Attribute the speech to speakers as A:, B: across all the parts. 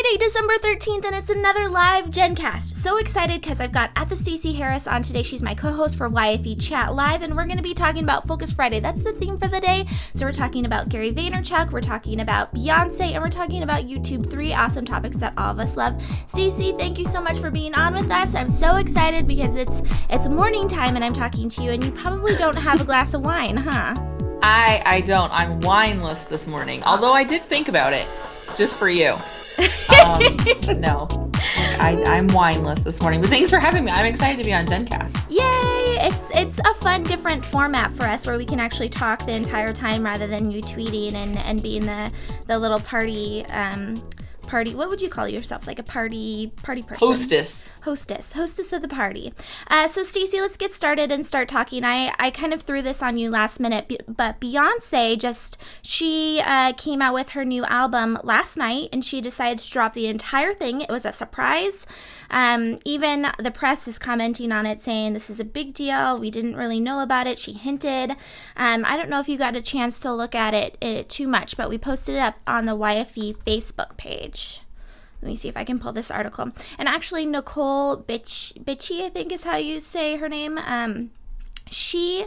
A: Friday, December 13th, and it's another live Jenn Cast. So excited because I've got at the Stacey Harris on today. She's my co-host for YFE Chat Live, and we're going to be talking about Focus Friday. That's the theme for the day. So we're talking about Gary Vaynerchuk, we're talking about Beyonce, and we're talking about YouTube. 3 awesome topics that all of us love. Stacey, thank you so much for being on with us. I'm so excited because it's morning time and I'm talking to you, and you probably don't have a glass of wine, huh?
B: I don't. I'm wineless this morning, although I did think about it just for you. No, I'm wineless this morning, but thanks for having me. I'm excited to be on Jenn Cast.
A: Yay! It's a fun, different format for us where we can actually talk the entire time rather than you tweeting and being the little party. What would you call yourself? Like a party person? Hostess of the party. So Stacey, let's get started and start talking. I kind of threw this on you last minute, but Beyonce she came out with her new album last night, and she decided to drop the entire thing. It was a surprise. Even the press is commenting on it, saying this is a big deal. We didn't really know about it. She hinted. I don't know if you got a chance to look at it too much, but we posted it up on the YFE Facebook page. Let me see if I can pull this article. And actually, Nicole Bitchie, I think is how you say her name. She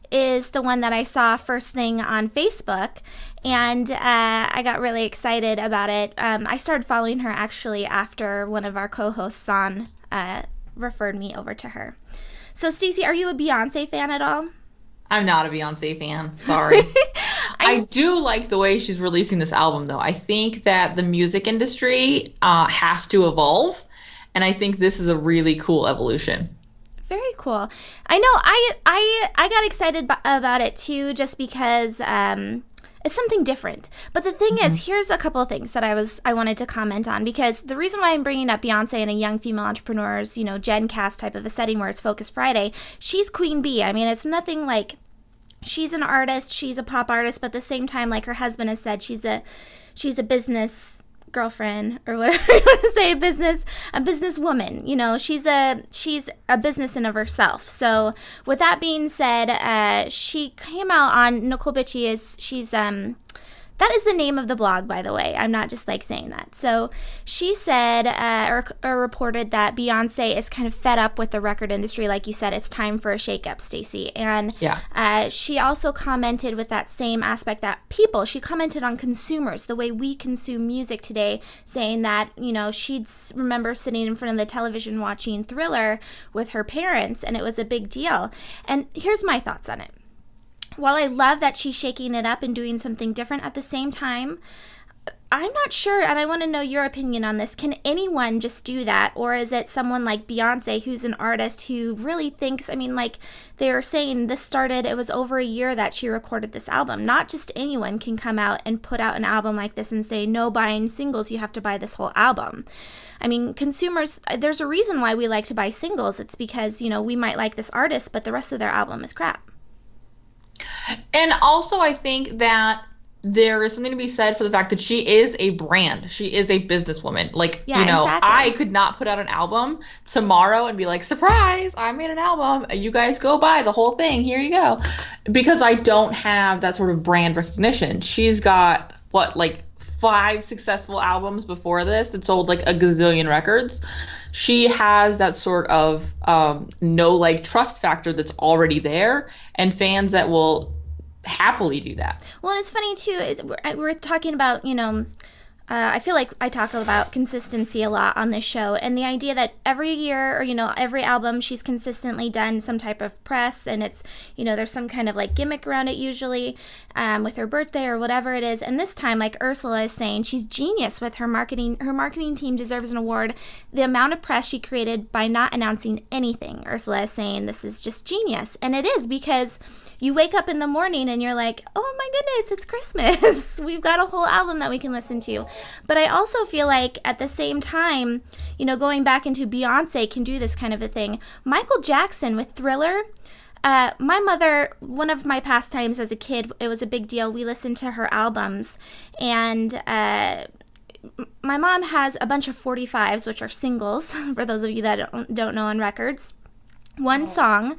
A: is the one that I saw first thing on Facebook, and I got really excited about it. I started following her actually after one of our co-hosts on referred me over to her. So, Stacey, are you a Beyonce fan at all?
B: I'm not a Beyonce fan. Sorry. I do like the way she's releasing this album, though. I think that the music industry has to evolve, and I think this is a really cool evolution.
A: Very cool. I know I got excited about it too, just because it's something different. But the thing is, here's a couple of things that I wanted to comment on, because the reason why I'm bringing up Beyonce and a young female entrepreneur's, Jenn Cast type of a setting where it's Focus Friday, she's Queen Bee. I mean, it's nothing like, she's an artist, she's a pop artist, but at the same time, like her husband has said, she's a business girlfriend, or whatever you want to say, a businesswoman. She's a business in of herself. So with that being said, she came out on Nicole Bitchie that is the name of the blog, by the way. I'm not just saying that. So she said or reported that Beyonce is kind of fed up with the record industry. Like you said, it's time for a shakeup, Stacey. And she also commented with that same aspect that she commented on consumers, the way we consume music today, saying that, she'd remember sitting in front of the television watching Thriller with her parents, and it was a big deal. And here's my thoughts on it. While I love that she's shaking it up and doing something different, at the same time, I'm not sure, and I want to know your opinion on this. Can anyone just do that? Or is it someone like Beyonce, who's an artist, who really thinks, they were saying it was over a year that she recorded this album. Not just anyone can come out and put out an album like this and say, no buying singles, you have to buy this whole album. Consumers, there's a reason why we like to buy singles. It's because, we might like this artist, but the rest of their album is crap.
B: And also, I think that there is something to be said for the fact that she is a brand. She is a businesswoman. Exactly. I could not put out an album tomorrow and be like, surprise, I made an album. You guys go buy the whole thing. Here you go. Because I don't have that sort of brand recognition. She's got, 5 successful albums before this that sold a gazillion records. She has that sort of trust factor that's already there, and fans that will happily do that.
A: Well, and it's funny too, is we're talking about, I feel like I talk about consistency a lot on this show, and the idea that every year, or every album, she's consistently done some type of press, and it's, there's some kind of gimmick around it usually, with her birthday or whatever it is. And this time, like Ursula is saying, she's genius with her marketing. Her marketing team deserves an award. The amount of press she created by not announcing anything, Ursula is saying, this is just genius. And it is, because you wake up in the morning and you're like, oh my goodness, it's Christmas. We've got a whole album that we can listen to. But I also feel like at the same time, going back into Beyonce can do this kind of a thing. Michael Jackson with Thriller. My mother, one of my pastimes as a kid, it was a big deal. We listened to her albums, and my mom has a bunch of 45s, which are singles, for those of you that don't know on records. one song,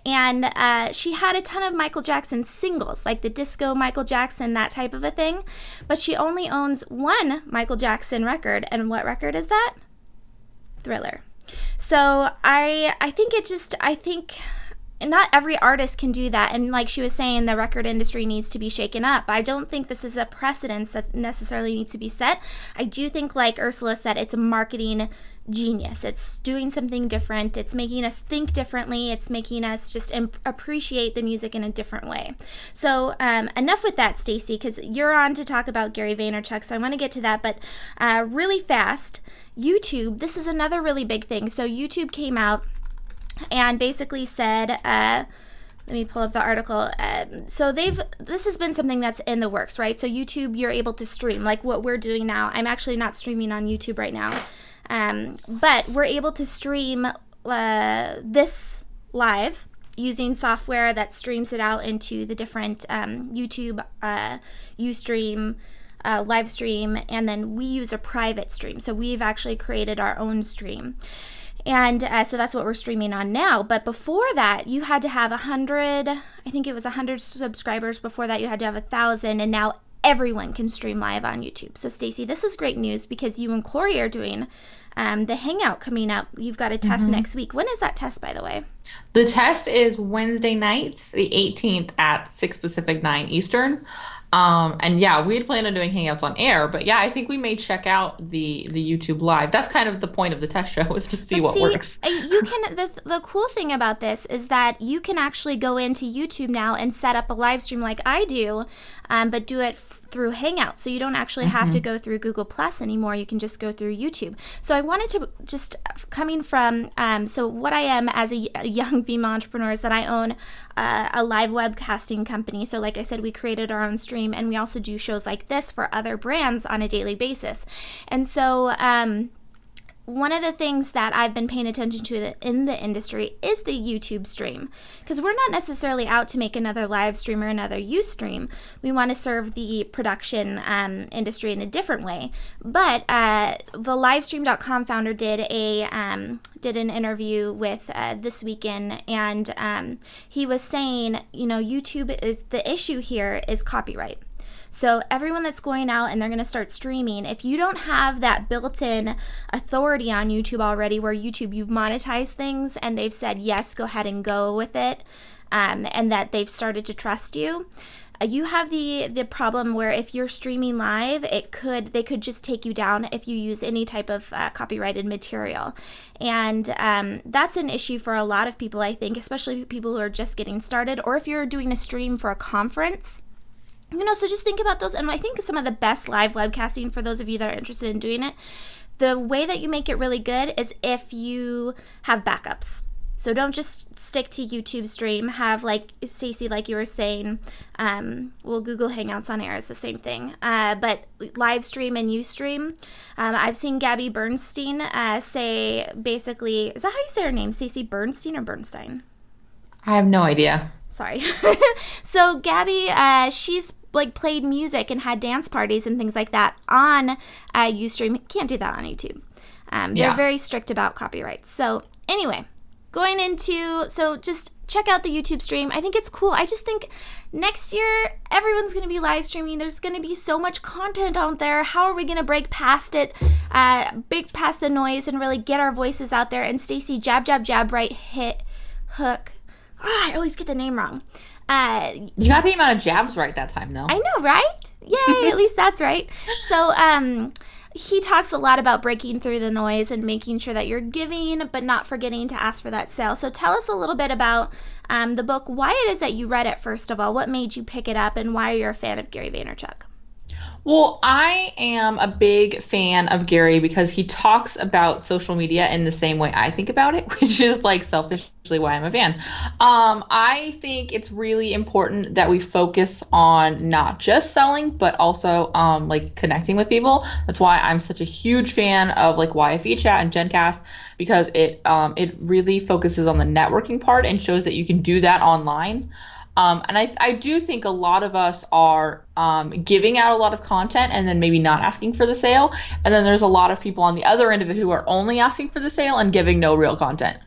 A: and she had a ton of Michael Jackson singles, like the disco Michael Jackson, that type of a thing, but she only owns one Michael Jackson record. And what record is that? Thriller. So I think not every artist can do that, and like she was saying, the record industry needs to be shaken up. I don't think this is a precedence that necessarily needs to be set. I do think, like Ursula said, it's a marketing genius. It's doing something different. It's making us think differently. It's making us just appreciate the music in a different way. So enough with that, Stacey, because you're on to talk about Gary Vaynerchuk, so I want to get to that, but really fast, YouTube, this is another really big thing. So YouTube came out and basically said, let me pull up the article. So this has been something that's in the works, right? So YouTube, you're able to stream like what we're doing now. I'm actually not streaming on YouTube right now, but we're able to stream this live using software that streams it out into the different YouTube, Ustream, live stream, and then we use a private stream. So we've actually created our own stream. And so that's what we're streaming on now. But before that, you had to have 100, I think it was 100 subscribers. Before that, you had to have 1,000. And now everyone can stream live on YouTube. So Stacey, this is great news because you and Corey are doing the Hangout coming up. You've got a test next week. When is that test, by the way?
B: The test is Wednesday nights, the 18th at 6 Pacific, 9 Eastern. And yeah, we had planned on doing Hangouts on air, but yeah, I think we may check out the YouTube live. That's kind of the point of the test show, is to see what works.
A: You can, the cool thing about this is that you can actually go into YouTube now and set up a live stream like I do, but do it through Hangout. So you don't actually have to go through Google Plus anymore. You can just go through YouTube. So I wanted to just, coming from, so what I am as a young female entrepreneur is that I own a live webcasting company. So like I said, we created our own stream, and we also do shows like this for other brands on a daily basis. And so one of the things that I've been paying attention to in the industry is the YouTube stream, because we're not necessarily out to make another live stream or another Ustream. We want to serve the production industry in a different way. But the livestream.com founder did an interview with This Weekend, and he was saying, YouTube is the issue here is copyright. So everyone that's going out and they're going to start streaming, if you don't have that built-in authority on YouTube already, where YouTube, you've monetized things and they've said, yes, go ahead and go with it, and that they've started to trust you, you have the problem where if you're streaming live, they could just take you down if you use any type of copyrighted material. And that's an issue for a lot of people, I think, especially people who are just getting started, or if you're doing a stream for a conference. So just think about those. And I think some of the best live webcasting, for those of you that are interested in doing it, the way that you make it really good is if you have backups. So don't just stick to YouTube stream. Have, like Stacey, like you were saying, Google Hangouts on air is the same thing. But live stream and Ustream. I've seen Gabby Bernstein say, basically, is that how you say her name? Stacey Bernstein or Bernstein?
B: I have no idea.
A: Sorry. So Gabby, she's like played music and had dance parties and things like that on Ustream. Can't do that on YouTube. They're very strict about copyrights. So anyway, so just check out the YouTube stream. I think it's cool. I just think next year everyone's going to be live streaming. There's going to be so much content out there. How are we going to break past it, break past the noise, and really get our voices out there? And Stacey, jab, jab, jab, right, hit, hook. I always get the name wrong.
B: You got the amount of jabs right that time, though.
A: I know, right? Yay, at least that's right. So he talks a lot about breaking through the noise and making sure that you're giving, but not forgetting to ask for that sale. So tell us a little bit about the book, why it is that you read it, first of all, what made you pick it up, and why you're a fan of Gary Vaynerchuk.
B: Well, I am a big fan of Gary because he talks about social media in the same way I think about it, which is like selfishly why I'm a fan. I think it's really important that we focus on not just selling, but also like connecting with people. That's why I'm such a huge fan of like YFE Chat and Jenn Cast, because it really focuses on the networking part and shows that you can do that online. And I do think a lot of us are giving out a lot of content and then maybe not asking for the sale. And then there's a lot of people on the other end of it who are only asking for the sale and giving no real content.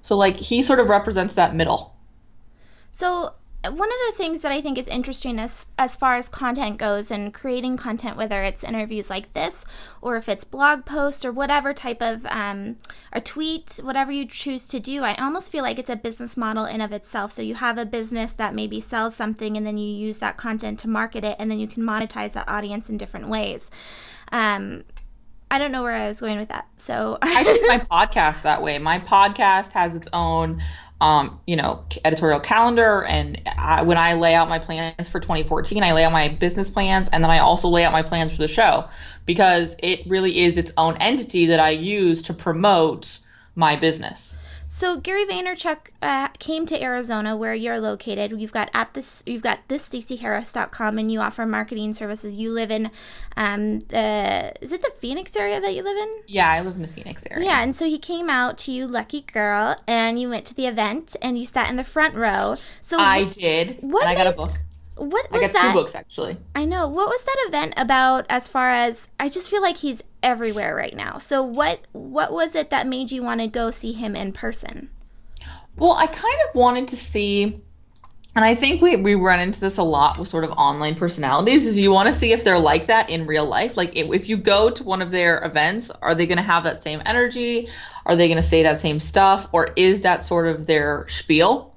B: So like he sort of represents that middle.
A: So one of the things that I think is interesting as far as content goes and creating content, whether it's interviews like this or if it's blog posts or whatever type of a tweet, whatever you choose to do, I almost feel like it's a business model in of itself. So you have a business that maybe sells something and then you use that content to market it, and then you can monetize that audience in different ways. I don't know where I was going with that. So
B: I treat my podcast that way. My podcast has its own editorial calendar. And when I lay out my plans for 2014, I lay out my business plans, and then I also lay out my plans for the show, because it really is its own entity that I use to promote my business.
A: So Gary Vaynerchuk came to Arizona, where you're located. You've got thisstaceyharris.com, and you offer marketing services. You live in, is it the Phoenix area that you live in?
B: Yeah, I live in the Phoenix area.
A: Yeah, and so he came out to you, lucky girl, and you went to the event, and you sat in the front row. So
B: I did, and I got a book.
A: What was
B: I got
A: that?
B: 2 books, actually.
A: I know. What was that event about, as far as, I just feel like he's everywhere right now. So what was it that made you want to go see him in person?
B: Well, I kind of wanted to see, and I think we run into this a lot with sort of online personalities, is you want to see if they're like that in real life. Like if you go to one of their events, are they going to have that same energy? Are they going to say that same stuff? Or is that sort of their spiel?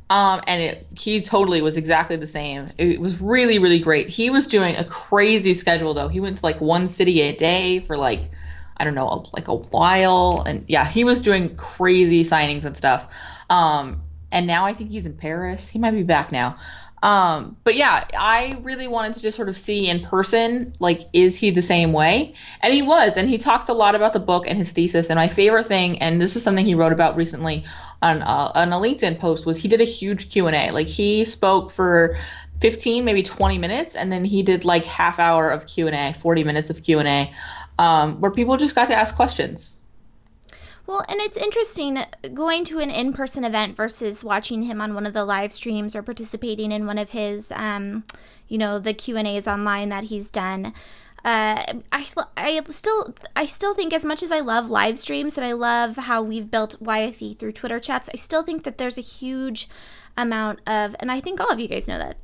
B: He totally was exactly the same. It was really, really great. He was doing a crazy schedule, though. He went to like one city a day for like, I don't know, like a while. And yeah, he was doing crazy signings and stuff. And now I think he's in Paris. He might be back now. But yeah, I really wanted to just sort of see in person, like, is he the same way? And he was, and he talks a lot about the book and his thesis. And my favorite thing, and this is something he wrote about recently on a LinkedIn post, was he did a huge Q&A. Like he spoke for 15, maybe 20 minutes, and then he did like half hour of Q&A, 40 minutes of Q&A, where people just got to ask questions.
A: Well, and it's interesting going to an in-person event versus watching him on one of the live streams or participating in one of his, the Q&As online that he's done. I still think, as much as I love live streams and I love how we've built YFE through Twitter chats, I still think that there's a huge amount of, and I think all of you guys know that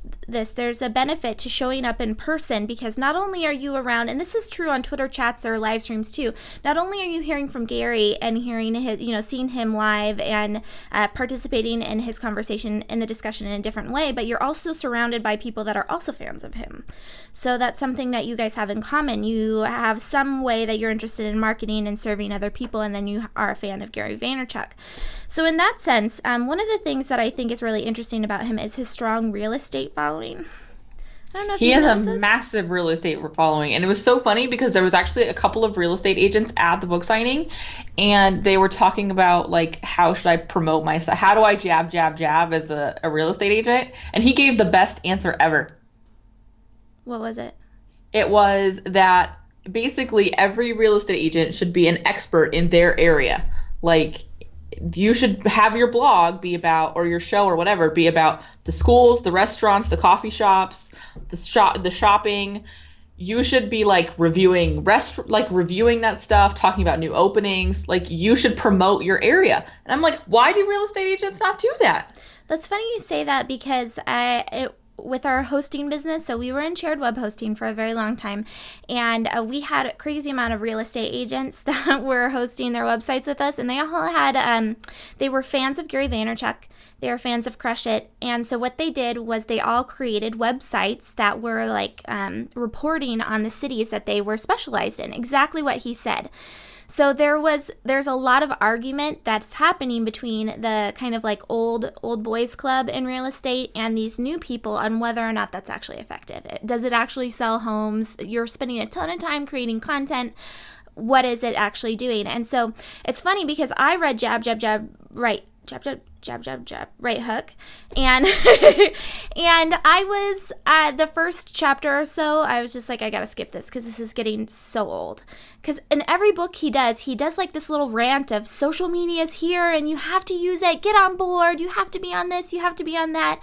A: there's a benefit to showing up in person, because not only are you around, and this is true on Twitter chats or live streams too, not only are you hearing from Gary and hearing his, seeing him live and participating in his conversation in the discussion in a different way, but you're also surrounded by people that are also fans of him. So that's something that you guys have in common. You have some way that you're interested in marketing and serving other people, and then you are a fan of Gary Vaynerchuk. So in that sense, one of the things that I think is really interesting about him is his strong real estate following. I don't know if
B: he has a massive real estate following, and it was so funny because there was actually a couple of real estate agents at the book signing, and they were talking about like, how should I promote myself? How do I jab as a real estate agent? And he gave the best answer ever.
A: What was it?
B: It was that basically every real estate agent should be an expert in their area. Like, you should have your blog be about, or your show or whatever, be about the schools, the restaurants, the coffee shops, the shopping. You should be like reviewing that stuff, talking about new openings. Like, you should promote your area. And I'm like, why do real estate agents not do that?
A: That's funny you say that, because with our hosting business, so we were in shared web hosting for a very long time, and we had a crazy amount of real estate agents that were hosting their websites with us, and they all had, they were fans of Gary Vaynerchuk, they were fans of Crush It, and so what they did was they all created websites that were like reporting on the cities that they were specialized in, exactly what he said. So there's a lot of argument that's happening between the kind of like old boys club in real estate and these new people on whether or not that's actually effective. Does it actually sell homes? You're spending a ton of time creating content. What is it actually doing? And so it's funny because I read jab, right, jab, right hook, and and I was the first chapter or so, I was just like, I gotta skip this because this is getting so old. Because in every book he does like this little rant of social media is here and you have to use it, get on board, you have to be on this, you have to be on that.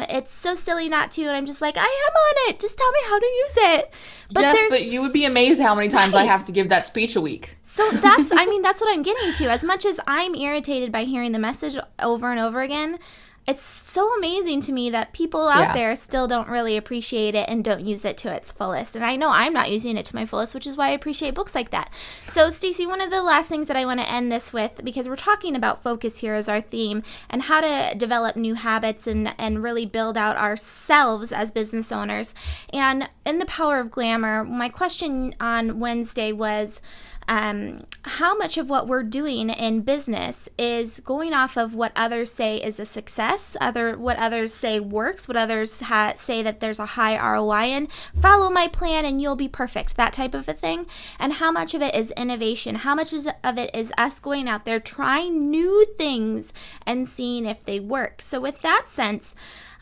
A: It's so silly not to, and I'm just like, I am on it, just tell me how to use it.
B: But you would be amazed how many times I have to give that speech a week.
A: So that's what I'm getting to. As much as I'm irritated by hearing the message over and over again, it's so amazing to me that people out there still don't really appreciate it and don't use it to its fullest. And I know I'm not using it to my fullest, which is why I appreciate books like that. So, Stacey, one of the last things that I want to end this with, because we're talking about focus here as our theme and how to develop new habits and really build out ourselves as business owners. And in the Power of Glamour, my question on Wednesday was, how much of what we're doing in business is going off of what others say is a success, what others say works, what others say that there's a high ROI in, follow my plan and you'll be perfect, that type of a thing, and how much of it is innovation, how much of it is us going out there trying new things and seeing if they work. So with that sense,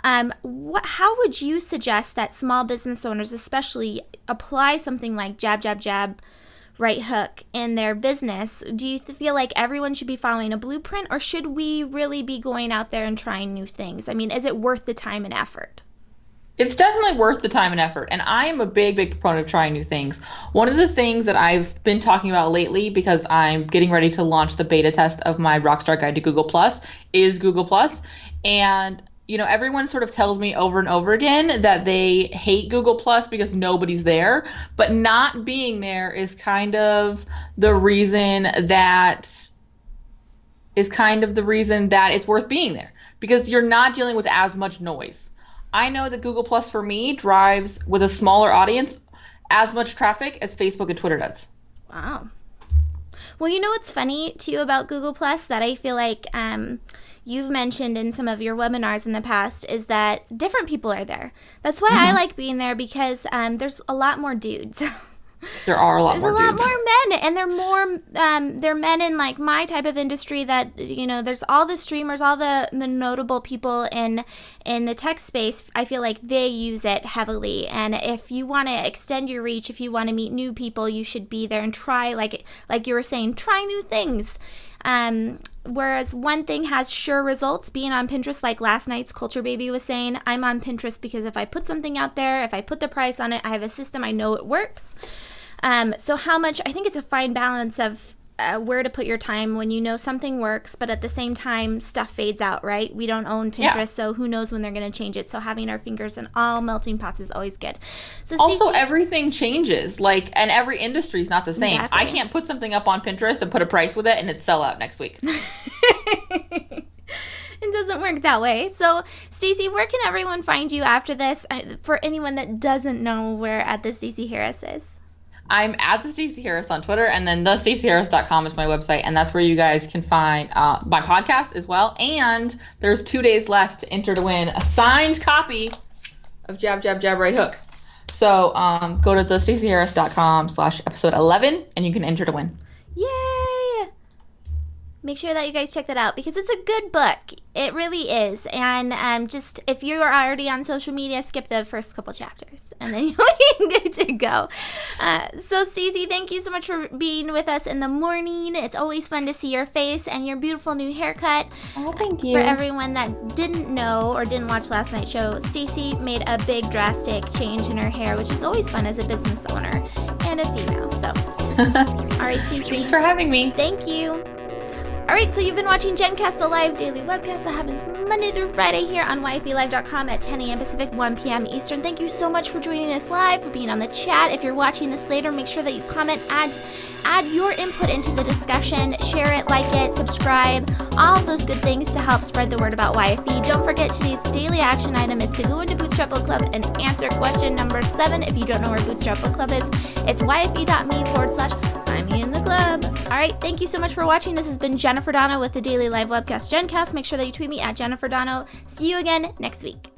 A: how would you suggest that small business owners especially apply something like jab, jab, jab, right hook in their business? Do you feel like everyone should be following a blueprint, or should we really be going out there and trying new things? I mean, is it worth the time and effort?
B: It's definitely worth the time and effort. And I am a big, big proponent of trying new things. One of the things that I've been talking about lately, because I'm getting ready to launch the beta test of my Rockstar Guide to Google Plus, is Google Plus. And everyone sort of tells me over and over again that they hate Google Plus because nobody's there, but not being there is kind of the reason that it's worth being there, because you're not dealing with as much noise. I know that Google Plus for me drives, with a smaller audience, as much traffic as Facebook and Twitter does.
A: Wow. Well, you know what's funny too about Google Plus that I feel like you've mentioned in some of your webinars in the past is that different people are there. That's why I like being there, because there's a lot more dudes.
B: There are a lot more dudes.
A: There's a lot more men, and they're men in like my type of industry that, there's all the streamers, all the notable people in the tech space. I feel like they use it heavily. And if you want to extend your reach, if you want to meet new people, you should be there and try, like you were saying, try new things. Whereas one thing has sure results, being on Pinterest, like last night's Culture Baby was saying, I'm on Pinterest because if I put something out there, if I put the price on it, I have a system, I know it works. So how much, I think it's a fine balance of where to put your time when you know something works, but at the same time, stuff fades out, right? We don't own Pinterest, so who knows when they're going to change it. So having our fingers in all melting pots is always good. So
B: also, everything changes, and every industry is not the same. Exactly. I can't put something up on Pinterest and put a price with it and it sell out next week.
A: It doesn't work that way. So, Stacey, where can everyone find you after this? For anyone that doesn't know where at the Stacey Harris is.
B: I'm at the Stacey Harris on Twitter, and then thestaceyharris.com is my website, and that's where you guys can find my podcast as well. And there's 2 days left to enter to win a signed copy of Jab, Jab, Jab, Right Hook. So go to thestaceyharris.com/episode 11, and you can enter to win.
A: Yay! Make sure that you guys check that out, because it's a good book. It really is. And just if you are already on social media, skip the first couple chapters, and then you'll be good to go. So, Stacey, thank you so much for being with us in the morning. It's always fun to see your face and your beautiful new haircut.
B: Oh, thank you.
A: For everyone that didn't know or didn't watch last night's show, Stacey made a big drastic change in her hair, which is always fun as a business owner and a female. So, all right, Stacey.
B: Thanks for having me.
A: Thank you. All right, so you've been watching Jenn Cast, the live daily webcast that happens Monday through Friday here on YFElive.com at 10 a.m. Pacific, 1 p.m. Eastern. Thank you so much for joining us live, for being on the chat. If you're watching this later, make sure that you comment, add your input into the discussion, share it, like it, subscribe, all of those good things to help spread the word about YFE. Don't forget, today's daily action item is to go into Bootstrap Book Club and answer question number 7. If you don't know where Bootstrap Book Club is, it's yfe.me/find me in the club. All right, thank you so much for watching. This has been Jennifer Donogh with the Daily Live Webcast Jenn Cast. Make sure that you tweet me at Jennifer Donogh. See you again next week.